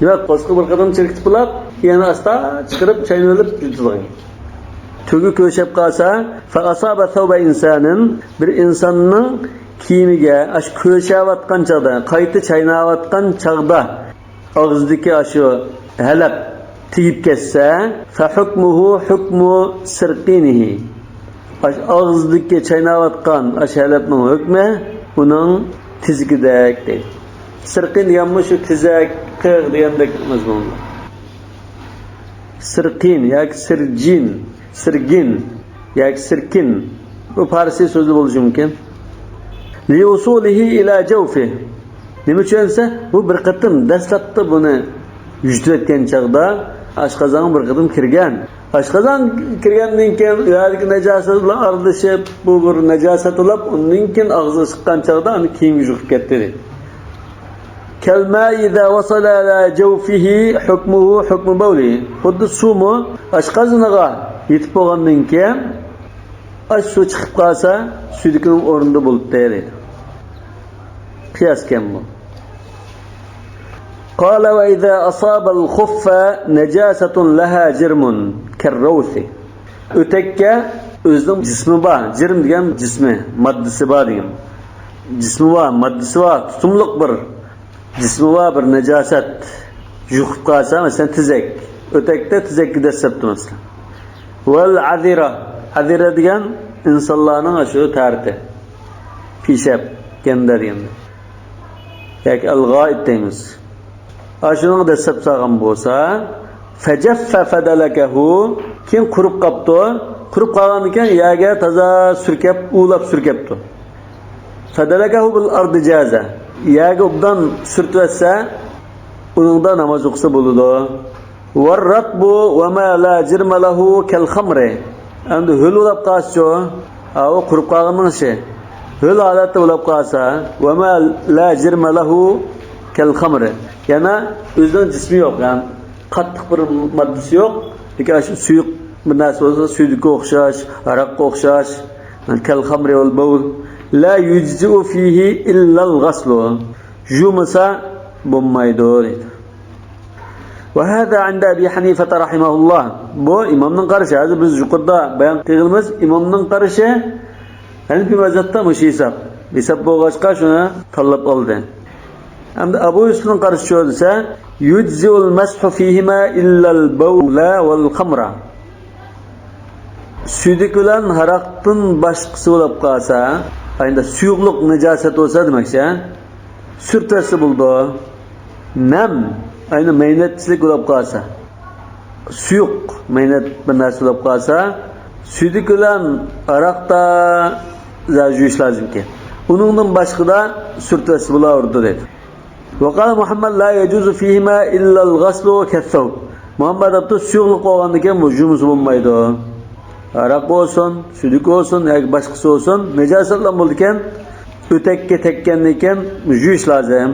Speaker 1: Yo'q, boshqa bir qadam chirkitib qilib, yana asta chiqarib chaynalib yutadi. Tugi ko'chab qolsa, fa asaba thawba insanin, bir insonning kiyimiga ash ko'chayotgan chaqda, qayta chaynayotgan chaqda og'izdagi shu halab tiyib ketsa, fa hukmuhu hukmu sirqinihi. Ash og'izdagi chaynayotgan ash halabning hukmi uning tizgidek deydi. Sirqin deganmi shu tizak, qig' degandek mazmun. Sirqin yoki sirgin yoki sirkin bu farsi so'zi bo'lishi mumkin. Li usulihi ila jawfi. Nima uchunsa bu bir qatim dastlabda buni yutayotgan chaqda ashqazon bir qatim kirgan. Ashqazon kirgandan keyin yoki najosat bilan aralashib, bu bir najosat bo'lib, undan keyin og'zi chiqqan chaqda uni kiyim yuvib ketdi. Kalma idza wasala ila jawfihi hukmuhu hukmu bawli. Xuddi suvmi ashqazoniga yetib bo'lgandan keyin ash suv chiqib qolsa, suvning o'rnida bo'lib deydi. Qiyas kam bu. Qala va idza asaba al-khuffa najasatun laha jirmun karrawsi. O'takka o'zining jismi bor, jirm degan jismi, moddasi bor degan. Jismi bor, moddasi bor, tutumliq bir jismi bor bir najosat yuqib qolsa, masalan tizak. O'takda tizakka dasabdi masalan. Wal azira degan insonlarning shu tarti. Pishab ganda deganda. Yoki al-g'oib deymiz. Ashuni dasab solgan bo'lsa, fajaffa fadalakahu, keyin qurib qopdi. Qurib qolgandan keyin yaga toza surkab, ulab surkabdi. Fadalakahu bil ardi jaza. Yaga obdan surtsa, uningda namoz o'qisa bo'ladi. Warratbu wa ma la jirma lahu kal khamri. Endi hul ulab qolsa, o qurib qolganning ishi. Hul holatda ulab qolsa, wa ma la jirma lahu kal khamri. Yana o'zining jismi yo'q, ya'ni qattiq bir moddasi yo'q, lekin shu suyuq bir narsa bo'lsa, suyuqqa o'xshash, aroqqa o'xshash, kal khamri wal bawl la yujzu fihi illa al-ghasl. Jumasa bo'lmaydi deydi. وهذا عند أبي حنيفة رحمه الله. Bu imamның qarışı. Hozir biz yuqorida bayon qilganimiz imamның qarışı. Hanifi mazhabda mush hisob bo'lg'achqa shuni tanlab oldi. Hamda Abu Yusufning qarışı shu desa, yujzi'ul mashu fihima illa al-bawla wal khamra. Suydik bilan haraqdan boshqasi bo'lib qolsa, endi suyuqlik najosat bo'lsa demakchi, surtasi bo'ldi. Nam, ayni maynatchilik bo'lib qolsa, suyuq maynat bir narsa bo'lib qolsa, suydik bilan haraqda zajuish lozimki. Uningdan boshqada surtasi bo'laverdi dedi. وقال محمد لا يجوز فيهما إلا الغسل كالثوب. Muhammad abdu suyuqlik olgandan keyin bu jumusi bo'lmaydi. Araq olsun, sudik olsun, yoki boshqasi olsun, najosatlar bo'ldi ekan, o'takka tekkandan keyin yuvish lozim.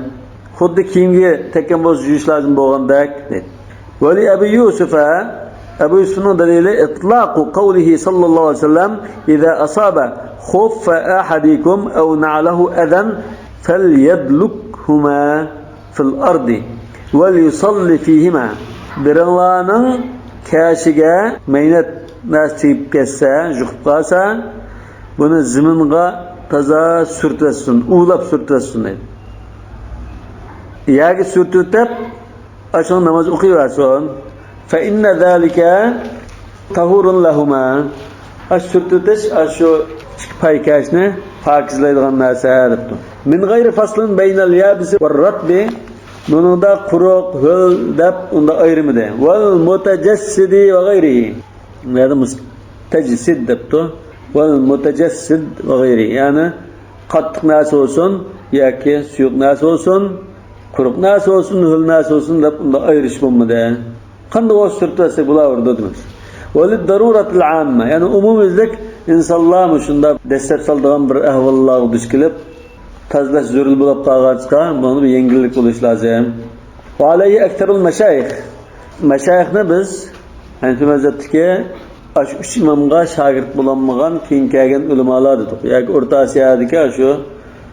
Speaker 1: Xuddi kiyimga tekkan bo'lsa yuvish lozim bo'lgandek dedi. Vali Abu Yusufning dalili itlaqu qawlihi sallallohu alayhi vasallam idza asaba khuffa ahadikum aw na'lahu adan falyadlukhuma fil ardi wal yusalli fihima. Birinlarning kashiga maynat nasib ketsa, juqib qolsa, buni ziminga toza surtvasin, ulab surtvasin dedi. Yoki surtib, ashu namoz o'qiyversin. Fa inna zalika tahurun lahuma. Surtish ashu paykashni pokizlaydigan narsa debdi. Min g'ayri faslin baynal yabisi var ratbi. Buningda quruq, hil deb unda ayrimida. Wal mutajassidi va g'ayrihi. Yani mutajassid debdi. Wal mutajassid va g'ayrihi. Yani qattiq narsa olsun yoki suyuq narsa olsun, quruq narsa olsun, hil narsa olsun deb unda ayrish bo'lmadi. Qanday o'stirtsa bo'laverdi demak. Valid daruratul amma. Yani umumiylik insonlar shunda dastat soldigan bir ahvollarga duch kelib tazlash zarur bo'lib qolg'achqa buni bir yengillik bo'lish lozim. Va alayhi aktarul mashayix. Mashayixni biz Hanifi mazhabdagi ash 3 imomga shogird bo'lmagan keyin kelgan ulamolar dedik. Yoki O'rta Osiyodagi shu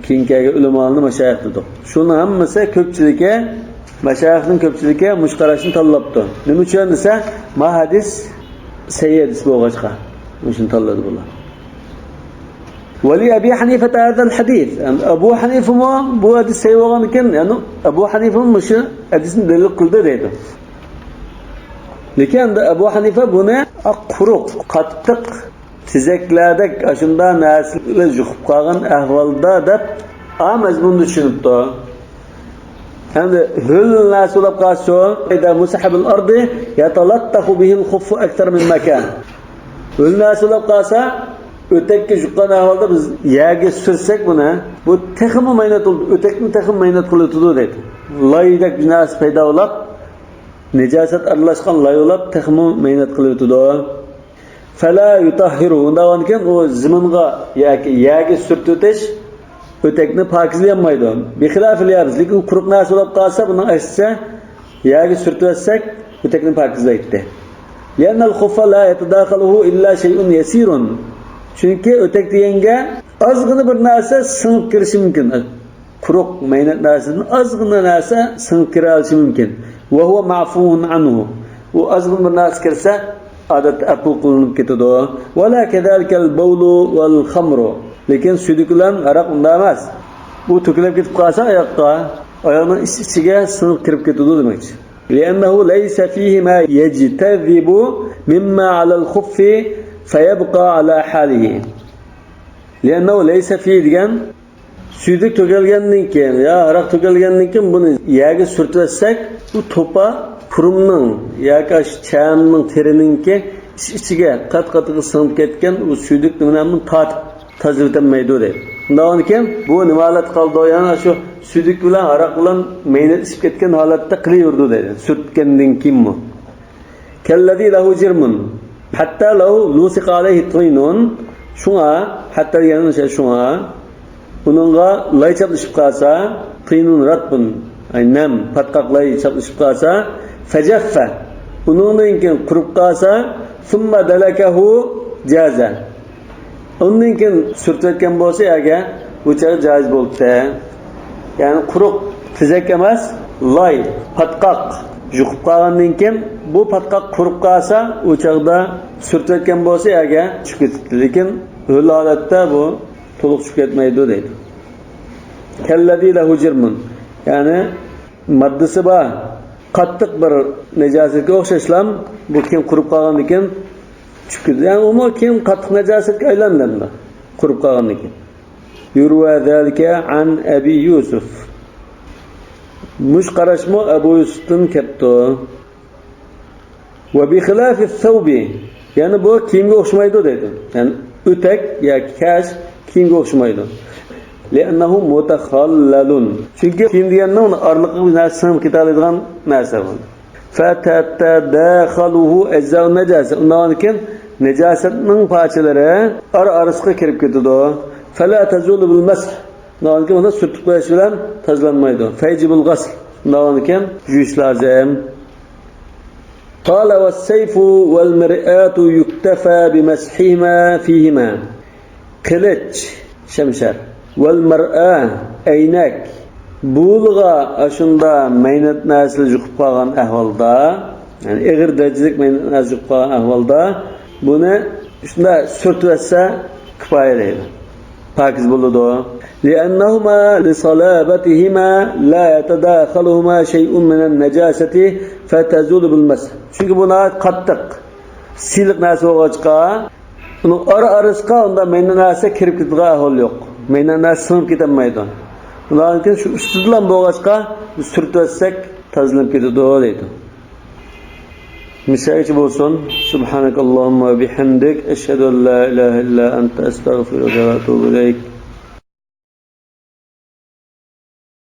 Speaker 1: keyin kelgan ulamolarni mashayix dedik. Shuni hammasi ko'pchiligi mashayixning ko'pchiligi mushqarashni tanlabdi. Nima uchun desa, ma hadis sayyid bo'lg'achqa shuni tanladi bular. Vali Abi Hanifa hada al-hadith. Abu Hanifa bu hadis sayyid bo'lgan ekan, ya'ni Abu Hanifa shu hadisni dalil qildi deydi. Lekin Abu Hanifa buni quruq, qattiq tizaklardek ashunda narsalar juqib qolgan ahvolda deb mazmunni tushunibdi. Hamda hil narsa bo'lib qolsa, ida musahabil ardi yatalattahu bihi al-khuff akthar min makan. Hil narsa bo'lib qolsa, o'takka juqqan ahvolda biz yerga sursak buni, bu texmi maynat bo'ldi, o'takni texmi maynat qiladi deydi. Laydak bir narsa paydo bo'lib, najosat aralashgan laylab texmi maynat qiladi. Fala yutahhiru. Undan keyin u ziminga yoki yerga surtitish o'takni pokizlayolmaydi. Bixilafil yabs, lekin quruq narsa bo'lib qolsa, buning aksicha yerga surtvatsak, o'takni pokizlaydi. Yanal khuffa la yatadakhaluhu illa shay'un yasirun. Chunki o'tak deganga ozgina bir narsa singib kirishi mumkin. Quruq maynat narsadan ozgina narsa singib kira olishi mumkin. Va huwa ma'fuun anhu. U ozgina bir narsa kirsa, odatda afu qilinib ketadi. Va la kadalika al-bawlu wal khamru. Lekin sudik bilan araq unda emas. Bu to'kilib ketib qolsa oyoqning ichiga singib kirib ketadi demakchi. Li'annahu laysa fihi ma yajtadhibu mimma 'ala al-khuffi fayabqa 'ala halihi. Li'annahu laysa fihi degan sudik to'kilgandan keyin yo araq to'kilgandan keyin buni yerga surtvatsak, u to'pa purumning yoki channing terininki ichiga qat-qatiga singib ketgan u sudik bilan tortib taziltanmaydi deydi. Undan keyin bu nima holat qoldi? Yani shu sudik bilan araq bilan maynat isib ketgan holatda qilaverdi deydi. Surtgandan keyin bu. Kallazi lahu jirmun hatta lahu lusiqa alayhi tinun. Shunga hatta yana shunga uningga lay chaplashib qolsa, tinun ratbun aynam patqaqlay chaplashib qolsa, fajaffa uningdan keyin qurib qolsa, summa dalakahu jaza. Ondan keyin surtayotgan bo'lsa, agar o'chaga joiz bo'ldi. Ya'ni quruq tizak emas, lay, patqoq juqib qolgandan keyin bu patqoq qurib qolsa, u chaqda surtayotgan bo'lsa, yerga tushib ketibdi. Lekin o'l holatda bu to'liq tushib ketmaydi deydi. Kallazi lahu jirmun. Ya'ni maddasi bor, qattiq bir najosatga o'xshashlam, bu keyin qurib qolgandan keyin tushib ketdi. Ya'ni u keyin qattiq najosatga aylandi. Qurib qolgandan keyin. Yurwa zalika an Abi Yusuf. Mush qarashmo Abu Yusufdan ketdi. Wa bi khilafi thawbi. Yani bu kiyimga o'xshamaydi dedi. Yani o'tak yoki kash kiyimga o'xshamaydi. Li'annahu mutakhallalun. Chunki kiyim deganning uni orliqqa narsa ketadigan narsa bu. Fatatadakhaluhu ajza'un najasa. Undan keyin najosatning parchalari orasiga kirib ketadi. Fala tazulu bil mash. Undan keyin uni surtib qo'yish bilan tozalanmaydi. Fayjibul ghasl. Undan keyin yuvish lozim. قال والسيف والمرآة يكتفى بمسحهما فيهما قلج شمشر والمرآة أينك بولغا أشندا مينت ناسل جقب قاغان أهوالدا يعني إغر درجلك مينت ناسل جقب قاغان أهوالدا bunu şunda sürtüvetse kifaya değil. Pakiz buludu. لأنهما لصلابتهما لا يتداخلهما شيء من النجاسة فتزول بالمسح. Çünkü buna kattık. Silik nasi olacak'a, bunu arasıqa onda meyne nasi kirip gittiği ahol yok. Meyne nasi sınıp gitemeydi. Bundan sonra şu üstüdülen olacak'a sürtüvetsek tazlanıp gidiyordu öyleydi. Misal olsun. Subhanakallahumma bihamdik. Eşhedü en la ilahe illa ente estağfiruke ve etûbü ileyk.